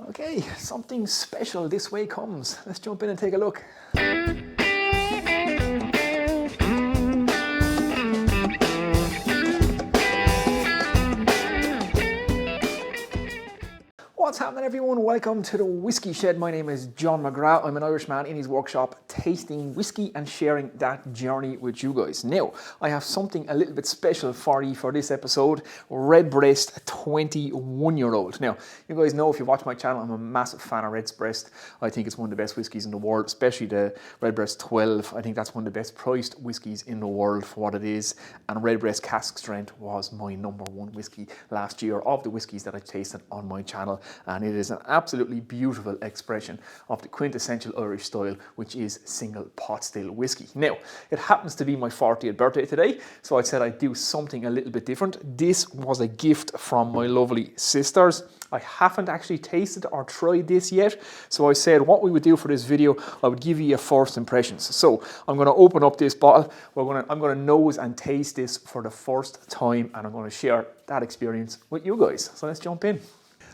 Okay, something special this way comes. Let's jump in and take a look. What's happening, everyone? Welcome to the Whiskey Shed. My name is John McGrath. I'm an Irishman in his workshop, tasting whiskey and sharing that journey with you guys. Now, I have something a little bit special for you for this episode. Redbreast 21-year-old. Now, you guys know if you watch my channel, I'm a massive fan of Redbreast. I think it's one of the best whiskies in the world, especially the Redbreast 12. I think that's one of the best priced whiskies in the world for what it is. And Redbreast Cask Strength was my #1 whiskey last year of the whiskies that I tasted on my channel. And it is an absolutely beautiful expression of the quintessential Irish style, which is single pot still whiskey. Now, it happens to be my 40th birthday today, so I said I'd do something a little bit different. This was a gift from my lovely sisters. I haven't actually tasted or tried this yet, so I said what we would do for this video, I would give you a first impressions. So I'm going to open up this bottle. I'm going to nose and taste this for the first time, and I'm going to share that experience with you guys. So let's jump in.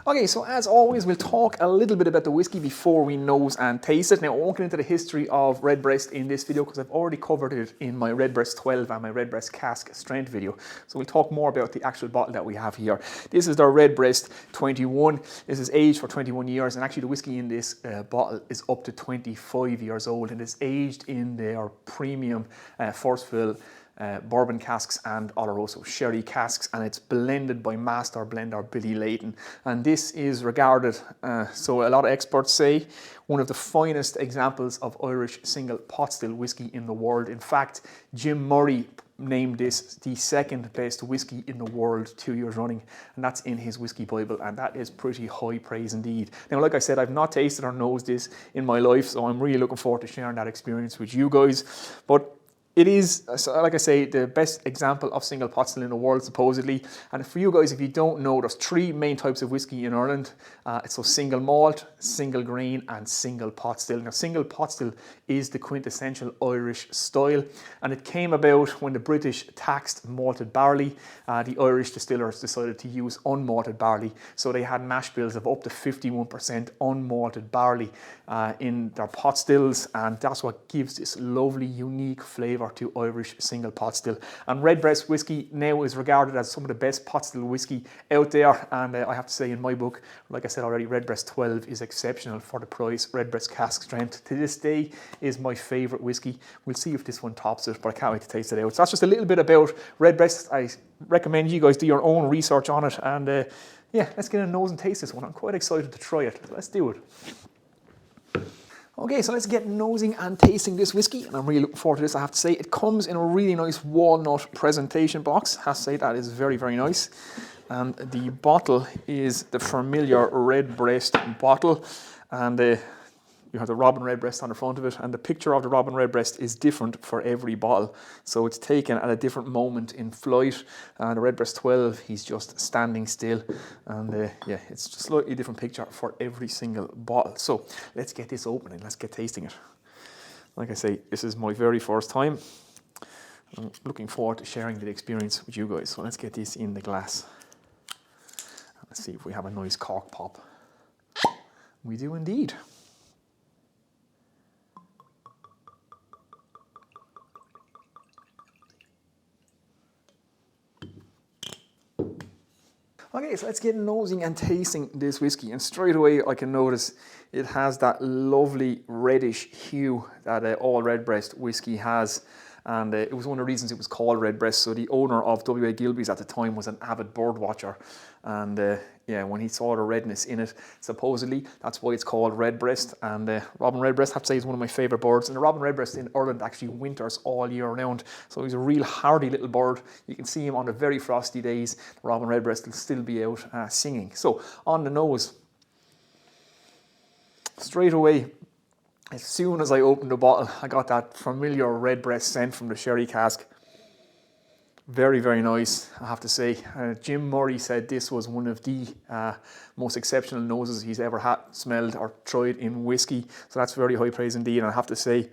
Okay, so as always, we'll talk a little bit about the whiskey before we nose and taste it. Now, I won't get into the history of Redbreast in this video because I've already covered it in my Redbreast 12 and my Redbreast Cask Strength video. So we'll talk more about the actual bottle that we have here. This is their Redbreast 21. This is aged for 21 years, and actually the whiskey in this bottle is up to 25 years old, and it's aged in their premium first fill bourbon casks and Oloroso sherry casks, and it's blended by master blender Billy Layton. And this is regarded, so a lot of experts say, one of the finest examples of Irish single pot still whiskey in the world. In fact, Jim Murray named this the second best whiskey in the world 2 years running, and that's in his whiskey bible, and that is pretty high praise indeed. Now, like I said, I've not tasted or nosed this in my life, so I'm really looking forward to sharing that experience with you guys. But it is, like I say, the best example of single pot still in the world, supposedly. And for you guys, if you don't know, there's three main types of whiskey in Ireland. So single malt, single grain, and single pot still. Now, single pot still is the quintessential Irish style, and it came about when the British taxed malted barley. The Irish distillers decided to use unmalted barley, so they had mash bills of up to 51% unmalted barley in their pot stills, and that's what gives this lovely, unique flavour to Irish single pot still. And Redbreast whiskey now is regarded as some of the best pot still whiskey out there, and I have to say, in my book, like I said already, Redbreast 12 is exceptional for the price. Redbreast Cask Strength to this day is my favourite whiskey. We'll see if this one tops it, but I can't wait to taste it out. So that's just a little bit about Redbreast. I recommend you guys do your own research on it, and yeah, let's get a nose and taste this one. I'm quite excited to try it. Let's do it. Okay, so let's get nosing and tasting this whiskey, and I'm really looking forward to this. I have to say, it comes in a really nice walnut presentation box. I have to say, that is very, very nice. And the bottle is the familiar Redbreast bottle, and you have the Robin Redbreast on the front of it, and the picture of the Robin Redbreast is different for every bottle. So it's taken at a different moment in flight. The Redbreast 12, he's just standing still, and yeah, it's just a slightly different picture for every single bottle. So let's get this open and let's get tasting it. Like I say, this is my very first time. I'm looking forward to sharing the experience with you guys. So let's get this in the glass. Let's see if we have a nice cork pop. We do indeed. Okay, so let's get nosing and tasting this whiskey, and straight away I can notice it has that lovely reddish hue that all Redbreast whiskey has, and it was one of the reasons it was called Redbreast. So the owner of W.A. Gilbey's at the time was an avid bird watcher, and yeah, when he saw the redness in it, supposedly that's why it's called Redbreast. And Robin Redbreast, I have to say, is one of my favourite birds. And the Robin Redbreast in Ireland actually winters all year round, so he's a real hardy little bird. You can see him on the very frosty days. The Robin Redbreast will still be out singing. So on the nose, straight away, as soon as I opened the bottle, I got that familiar Redbreast scent from the sherry cask. Very, very nice, I have to say. Jim Murray said this was one of the most exceptional noses he's ever had, smelled or tried in whiskey. So that's very high praise indeed. And I have to say,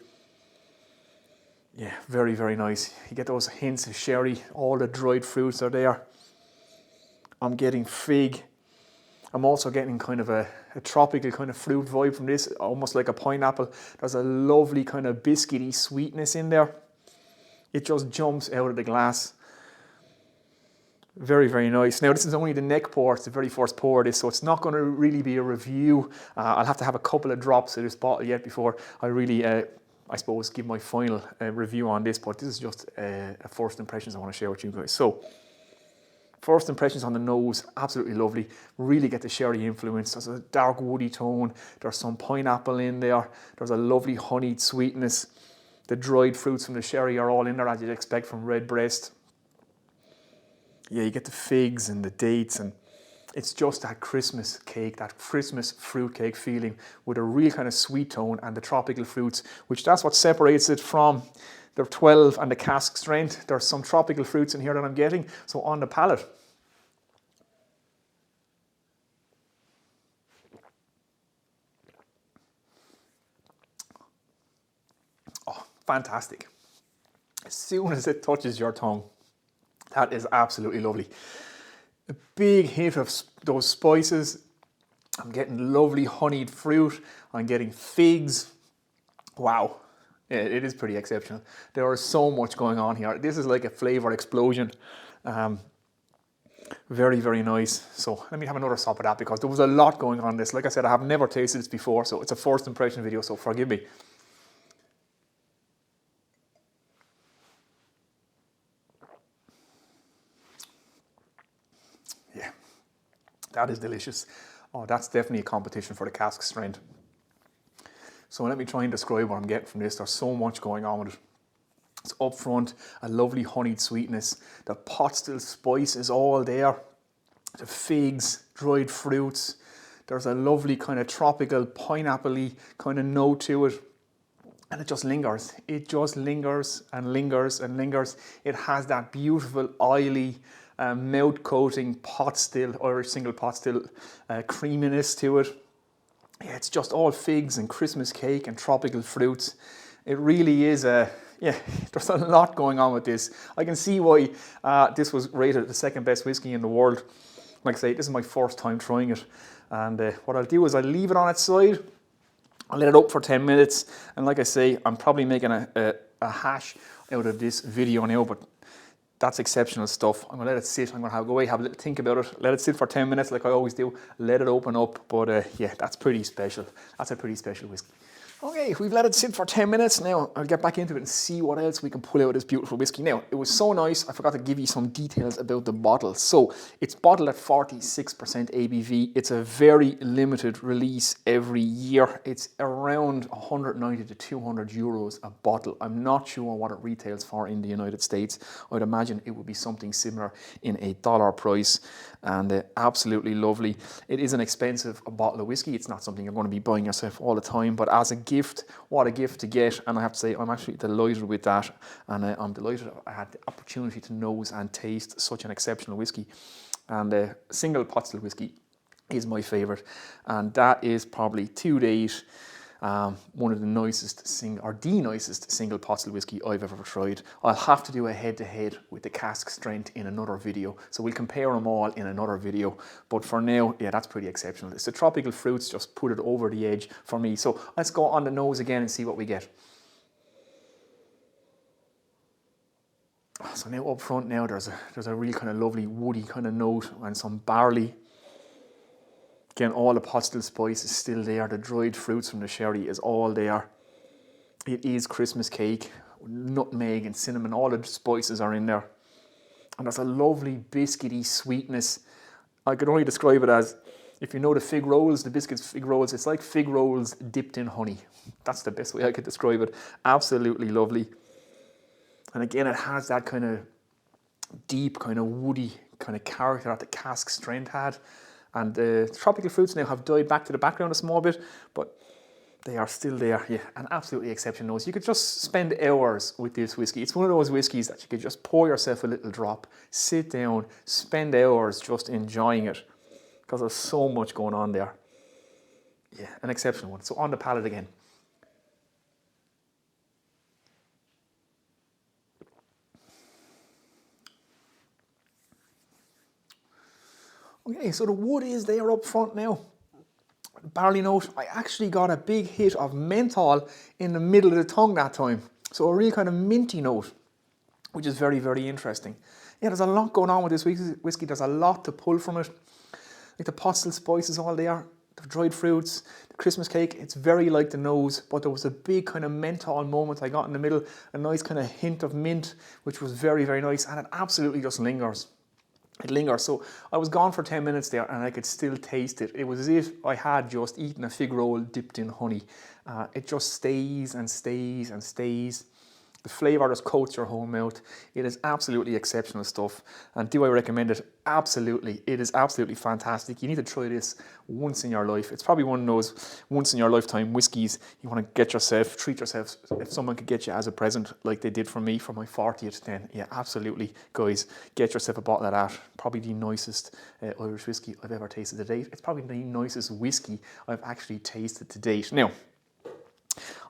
yeah, very, very nice. You get those hints of sherry, all the dried fruits are there. I'm getting fig. I'm also getting kind of a tropical kind of fruit vibe from this, almost like a pineapple. There's a lovely kind of biscuity sweetness in there. It just jumps out of the glass. Very, very nice. Now, this is only the neck pour. It's the very first pour of this, so it's not going to really be a review. I'll have to have a couple of drops of this bottle yet before I really, I suppose, give my final review on this. But this is just a first impressions I want to share with you guys. So, first impressions on the nose, absolutely lovely. Really get the sherry influence. There's a dark woody tone. There's some pineapple in there. There's a lovely honeyed sweetness. The dried fruits from the sherry are all in there, as you'd expect from Redbreast. Yeah, you get the figs and the dates, and it's just that Christmas cake, that Christmas fruit cake feeling with a real kind of sweet tone and the tropical fruits, which that's what separates it from the 12 and the cask strength. There's some tropical fruits in here that I'm getting. So on the palate, oh, fantastic. As soon as it touches your tongue, that is absolutely lovely. A big hit of those spices. I'm getting lovely honeyed fruit. I'm getting figs. Wow, it is pretty exceptional. There is so much going on here. This is like a flavor explosion. Very, very nice. So let me have another sip of that because there was a lot going on in this. Like I said, I have never tasted this before, so it's a first impression video, so forgive me. Yeah, that is delicious. Oh, that's definitely a competition for the cask strength. So let me try and describe what I'm getting from this. There's so much going on with it. It's up front, a lovely honeyed sweetness. The pot still spice is all there. The figs, dried fruits. There's a lovely kind of tropical, pineapple-y kind of note to it. And it just lingers. It just lingers and lingers and lingers. It has that beautiful, oily, mouth coating pot still, Irish single pot still creaminess to it. Yeah, it's just all figs and Christmas cake and tropical fruits. It really is yeah, there's a lot going on with this. I can see why this was rated the second best whiskey in the world. Like I say, this is my first time trying it. And what I'll do is I'll leave it on its side. I'll let it up for 10 minutes. And like I say, I'm probably making a hash out of this video now, but that's exceptional stuff. I'm gonna let it sit. I'm gonna go away, have a little think about it. Let it sit for 10 minutes like I always do. Let it open up. But yeah, that's pretty special. That's a pretty special whiskey. Okay, we've let it sit for 10 minutes now. I'll get back into it and see what else we can pull out of this beautiful whiskey. Now, it was so nice, I forgot to give you some details about the bottle. So, it's bottled at 46% ABV. It's a very limited release every year. It's around 190 to 200 euros a bottle. I'm not sure what it retails for in the United States. I'd imagine it would be something similar in a dollar price. And absolutely lovely. It is an expensive bottle of whiskey. It's not something you're going to be buying yourself all the time, but as a gift, what a gift to get. And I have to say, I'm actually delighted with that. And I'm delighted I had the opportunity to nose and taste such an exceptional whiskey. And single pot still whiskey is my favorite. And that is probably to date one of the nicest single pot still whiskey I've ever tried. I'll have to do a head-to-head with the cask strength in another video, so we'll compare them all in another video. But for now, yeah, that's pretty exceptional. It's the tropical fruits just put it over the edge for me. So let's go on the nose again and see what we get. So now up front now there's a really kind of lovely woody kind of note and some barley. Again, all the pot still spice is still there. The dried fruits from the sherry is all there. It is Christmas cake, nutmeg and cinnamon. All the spices are in there. And there's a lovely biscuity sweetness. I could only describe it as, if you know the fig rolls, the biscuits fig rolls, it's like fig rolls dipped in honey. That's the best way I could describe it. Absolutely lovely. And again, it has that kind of deep, kind of woody kind of character that the cask strength had. And the tropical fruits now have died back to the background a small bit, but they are still there. Yeah, an absolutely exceptional nose. You could just spend hours with this whiskey. It's one of those whiskies that you could just pour yourself a little drop, sit down, spend hours just enjoying it, because there's so much going on there. Yeah, an exceptional one. So on the palate again. Okay, so the wood is there up front now. Barley note, I actually got a big hit of menthol in the middle of the tongue that time. So a real kind of minty note, which is very, very interesting. Yeah, there's a lot going on with this whiskey. There's a lot to pull from it. Like the pot still spices all there, the dried fruits, the Christmas cake. It's very like the nose, but there was a big kind of menthol moment I got in the middle, a nice kind of hint of mint, which was very, very nice, and it absolutely just lingers. It lingers. So I was gone for 10 minutes there and I could still taste it. It was as if I had just eaten a fig roll dipped in honey. It just stays and stays and stays. The flavour just coats your whole mouth. It is absolutely exceptional stuff. And do I recommend it? Absolutely. It is absolutely fantastic. You need to try this once in your life. It's probably one of those once in your lifetime whiskies you want to get yourself, treat yourself. If someone could get you as a present like they did for me for my 40th, then yeah, absolutely. Guys, get yourself a bottle of that. Probably the nicest Irish whiskey I've ever tasted to date. It's probably the nicest whiskey I've actually tasted to date. Now,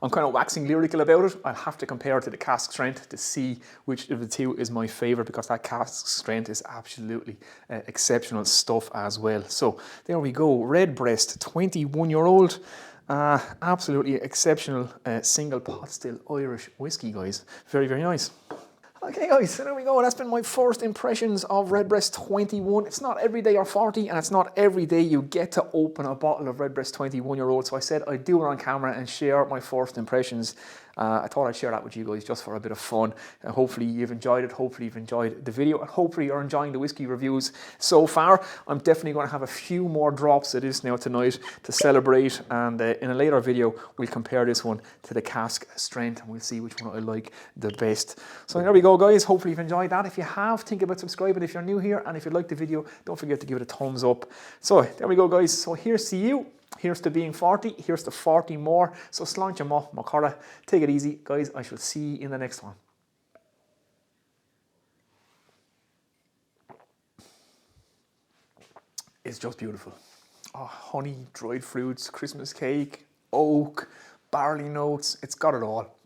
I'm kind of waxing lyrical about it. I'll have to compare it to the cask strength to see which of the two is my favourite, because that cask strength is absolutely exceptional stuff as well. So there we go, Redbreast, 21-year-old, absolutely exceptional single pot still Irish whiskey, guys. Very, very nice. Okay guys, so there we go. That's been my first impressions of Redbreast 21. It's not every day you're 40, and it's not every day you get to open a bottle of Redbreast 21-year-old. So I said I'd do it on camera and share my first impressions. I thought I'd share that with you guys just for a bit of fun. Hopefully you've enjoyed it. Hopefully you've enjoyed the video, and hopefully you're enjoying the whiskey reviews so far. I'm definitely going to have a few more drops of this now tonight to celebrate, and in a later video we'll compare this one to the cask strength and we'll see which one I like the best. So there we go guys, hopefully you've enjoyed that. If you have, think about subscribing if you're new here, and if you like the video, don't forget to give it a thumbs up. So there we go guys, so here's to you. Here's to being 40, here's to 40 more. So sláinte mo, Makara. Take it easy, guys. I shall see you in the next one. It's just beautiful. Oh, honey, dried fruits, Christmas cake, oak, barley notes. It's got it all.